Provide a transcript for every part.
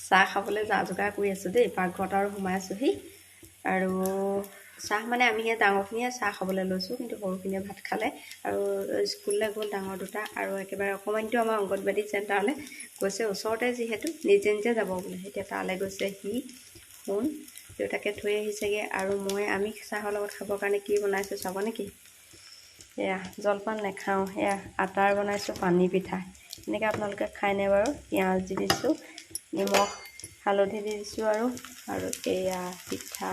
চাহ খাবলৈ যা যোগাৰ কৰি আছোঁ দেই। পাকঘৰত আৰু সোমাই আছোঁহি। আৰু চাহ মানে আমি সেই ডাঙৰখিনিয়ে চাহ খাবলৈ লৈছোঁ, কিন্তু সৰুখিনিয়ে ভাত খালে। আৰু স্কুললৈ গ'ল ডাঙৰ দুটা, আৰু একেবাৰে অকণমানিটো আমাৰ অংগনবাড়ী চেণ্টাৰলৈ গৈছে। ওচৰতে যিহেতু নিজে নিজে যাব বোলে। এতিয়া তালৈ গৈছে সি, শুন দেউতাকে থৈ আহিছেগৈ। আৰু আমি চাহৰ লগত খাবৰ কাৰণে কি বনাইছোঁ চাব নেকি? এয়া জলপান নাখাওঁ, এয়া আটাৰ বনাইছোঁ পানী পিঠা। এনেকৈ আপোনালোকে খায়নে বাৰু? পিঁয়াজ দি দিছোঁ, নিমখ হালধি দি দিছোঁ, আৰু এয়া পিঠা।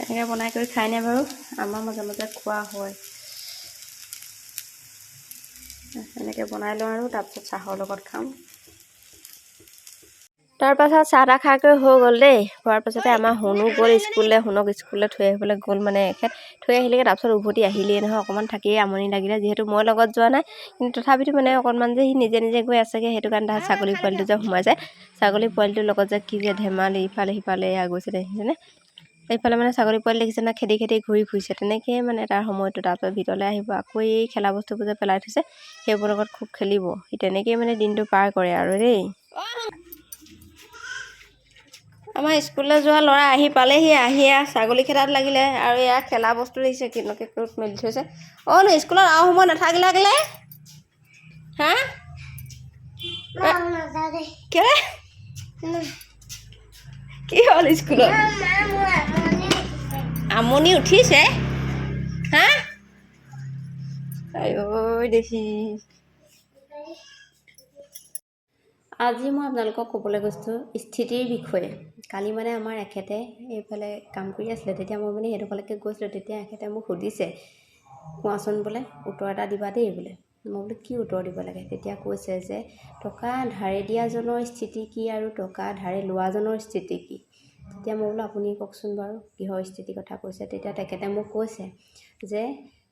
এনেকৈ বনাই কৰি খায়নে বাৰু? আমাৰ মাজে মাজে খোৱা হয়। এনেকৈ বনাই লওঁ আৰু তাৰপিছত চাহৰ লগত খাম। তাৰপাছত চাহ তাহ খাই কৰি হৈ গ'ল দেই। খোৱাৰ পাছতে আমাৰ শুনো গ'ল স্কুললৈ। শুনক স্কুললৈ থৈ আহিবলৈ গ'ল, মানে এখেত থৈ আহিলেগৈ। তাৰপিছত উভতি আহিলেই নহয়, অকণমান থাকিয়েই আমনি লাগিলে। যিহেতু মই লগত যোৱা নাই, কিন্তু তথাপিতো মানে অকণমান যে সি নিজে নিজে গৈ আছেগৈ, সেইটো কাৰণে তাত ছাগলী পোৱালিটো যে সোমাই যায়। ছাগলী পোৱালিটোৰ লগত যে কি যে ধেমালি, ইফালে সিফালে গৈছে দেখিছেনে? এইফালে মানে ছাগলী পোৱালি দেখিছে না, খেদি খেদি ঘূৰি ফুৰিছে। তেনেকৈয়ে মানে তাৰ সময়টো। তাৰপিছত ভিতৰলৈ আহিব, আকৌ এই খেলা বস্তুবোৰ যে পেলাই থৈছে সেইবোৰৰ লগত খুব খেলিব। সি তেনেকৈয়ে মানে দিনটো পাৰ কৰে আৰু দেই। আমাৰ স্কুললৈ যোৱা ল'ৰা আহি পালেহি। আহি ছাগলী খেদাত লাগিলে, আৰু এয়া খেলা বস্তু দেখিছে কেনেকৈ ক'ত মেলি থৈছে। অ'নো স্কুলত আৰু সময় নাথাকিলে কেলে? হা? কেলে? কি হ'ল স্কুলত? আমনি উঠিছে? হা? আইঐ দেখি। আজি মই আপোনালোকক ক'বলৈ গৈছোঁ স্থিতিৰ বিষয়ে। কালি মানে আমাৰ এখেতে এইফালে কাম কৰি আছিলে, তেতিয়া মই মানে সেইডোখৰলৈকে গৈছিলোঁ। তেতিয়া এখেতে মোক সুধিছে, কোৱাচোন বোলে উত্তৰ এটা দিবা দেই বোলে। মই বোলো কি উত্তৰ দিব লাগে? তেতিয়া কৈছে যে টকা ধাৰে দিয়াজনৰ স্থিতি কি আৰু টকা ধাৰে লোৱাজনৰ স্থিতি কি? তেতিয়া মই বোলো আপুনি কওকচোন বাৰু কিহৰ স্থিতিৰ কথা কৈছে? তেতিয়া তেখেতে মোক কৈছে যে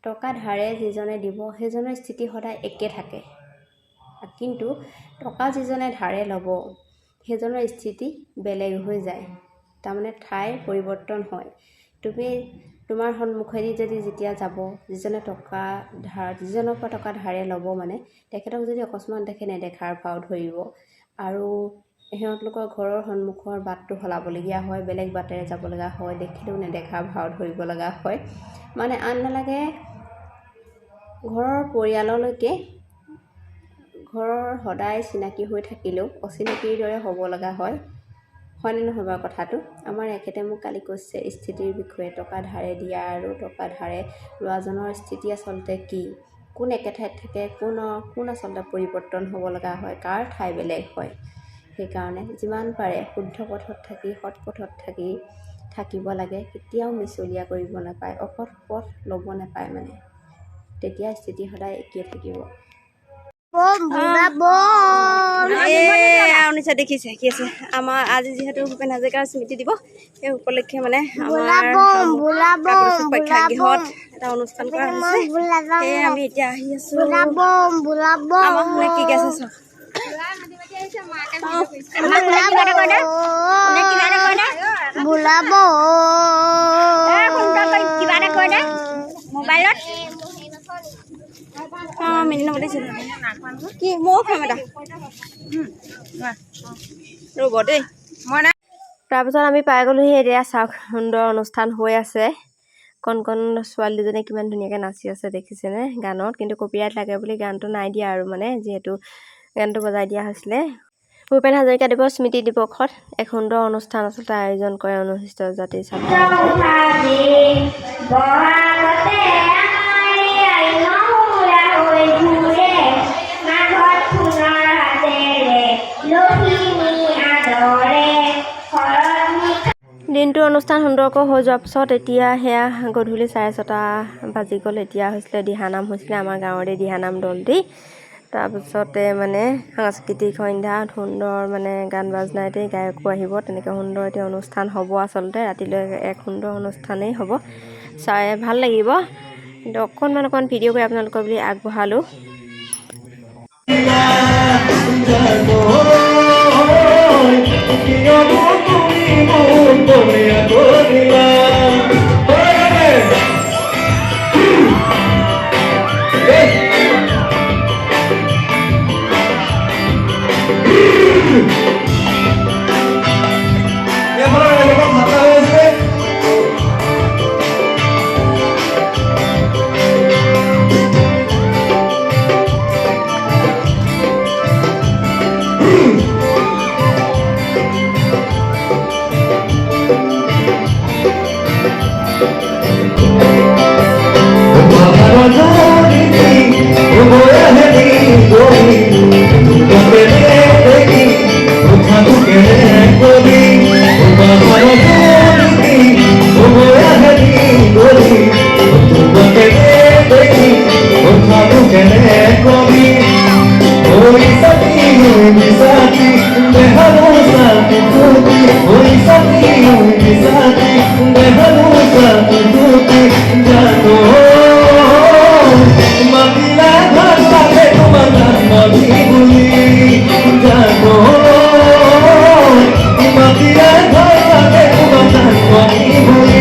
টকা ধাৰে যিজনে দিব সেইজনৰ স্থিতি সদায় একে থাকে, কিন্তু টকা যিজনে ধাৰে ল'ব সেইজনৰ স্থিতি বেলেগ হৈ যায়। তাৰমানে ঠাই পৰিৱৰ্তন হয়। তুমি তোমাৰ সন্মুখেদি যদি যেতিয়া যাব, যিজনৰ পৰা টকা ধাৰে ল'ব, মানে তেখেতক যদি অকস্মাত দেখে নেদেখাৰ ভাও ধৰিব, আৰু সিহঁতলোকৰ ঘৰৰ সন্মুখৰ বাটটো সলাবলগীয়া হয়, বেলেগ বাটেৰে যাব লগা হয়, দেখিলেও নেদেখাৰ ভাও ধৰিব লগা হয়। মানে আন নালাগে ঘৰৰ পৰিয়াললৈকে ঘৰৰ সদায় চিনাকি হৈ থাকিলেও অচিনাকিৰ দৰে হ'ব লগা হয়। হয়নে নহয় বাৰু কথাটো? আমাৰ এখেতে মোক কালি কৈছে স্থিতিৰ বিষয়ে, টকা ধাৰে দিয়া আৰু টকা ধাৰে লোৱাজনৰ স্থিতি আচলতে কি, কোন একে ঠাইত থাকে, কোন আচলতে পৰিৱৰ্তন হ'ব লগা হয়, কাৰ ঠাই বেলেগ হয়। সেইকাৰণে যিমান পাৰে শুদ্ধ পথত থাকি, সৎ পথত থাকিব লাগে। কেতিয়াও মিছলীয়া কৰিব নাপায়, অসৎ পথ ল'ব নাপায়। মানে তেতিয়া স্থিতি সদায় একেই থাকিব। দেখিছে কি আছে আমাৰ আজি যিহেতু ভূপেন হাজৰিকাৰ স্মৃতি দিৱস, সেই উপলক্ষে মানে আমাৰ প্ৰেক্ষাগৃহত এটা অনুষ্ঠান কৰা হৈছে। সেয়ে আমি এতিয়া আহি আছো। আমাৰ শুনে কি আছে চব মোবাইলত কি ময়ো খাম এটা ৰ'ব দেই। তাৰপিছত আমি পাই গ'লোহি। এতিয়া চাওক, সুন্দৰ অনুষ্ঠান হৈ আছে। কণ ছোৱালী দুজনীয়ে কিমান ধুনীয়াকৈ নাচি আছে দেখিছেনে গানত। কিন্তু কপিৰাইট লাগে বুলি গানটো নাই দিয়া, আৰু মানে যিহেতু গানটো বজাই দিয়া হৈছিলে। ভূপেন হাজৰিকা দেৱৰ স্মৃতি দিৱসত এক সুন্দৰ অনুষ্ঠান আচলতে আয়োজন কৰে অনুসূচিত জাতি ছাত্ৰ দিনটো অনুষ্ঠান সুন্দৰকৈ হৈ যোৱাৰ পিছত এতিয়া সেয়া গধূলি 6:30 বাজি গ'ল। এতিয়া হৈছিলে দিহানাম হৈছিলে আমাৰ গাঁৱৰে দিহানাম দল দি। তাৰপিছতে মানে সাংস্কৃতিক সন্ধ্যা সুন্দৰ মানে গান বাজনাইতে গায়কো আহিব। তেনেকৈ সুন্দৰ এতিয়া অনুষ্ঠান হ'ব। আচলতে ৰাতিলৈ এক সুন্দৰ অনুষ্ঠানেই হ'ব, চাই ভাল লাগিব। কিন্তু অকণমান ভিডিঅ' কৰি আপোনালোকৰ বুলি আগবঢ়ালোঁ। জননী ওয়াহেদি গরি তোকে দেখি ওখানে কবি তোমার জননী ওয়াহেদি গরি তোকে দেখি ওখানে কবি ওই সাথী দেহালো সাথী তুতি ওই সাথী দেহালো সাথী তুতি জানো মাদিলা ঘর সাথে তোমার নদী গুলি জানো মাদিলা ঘর সাথে তোমার নদী গুলি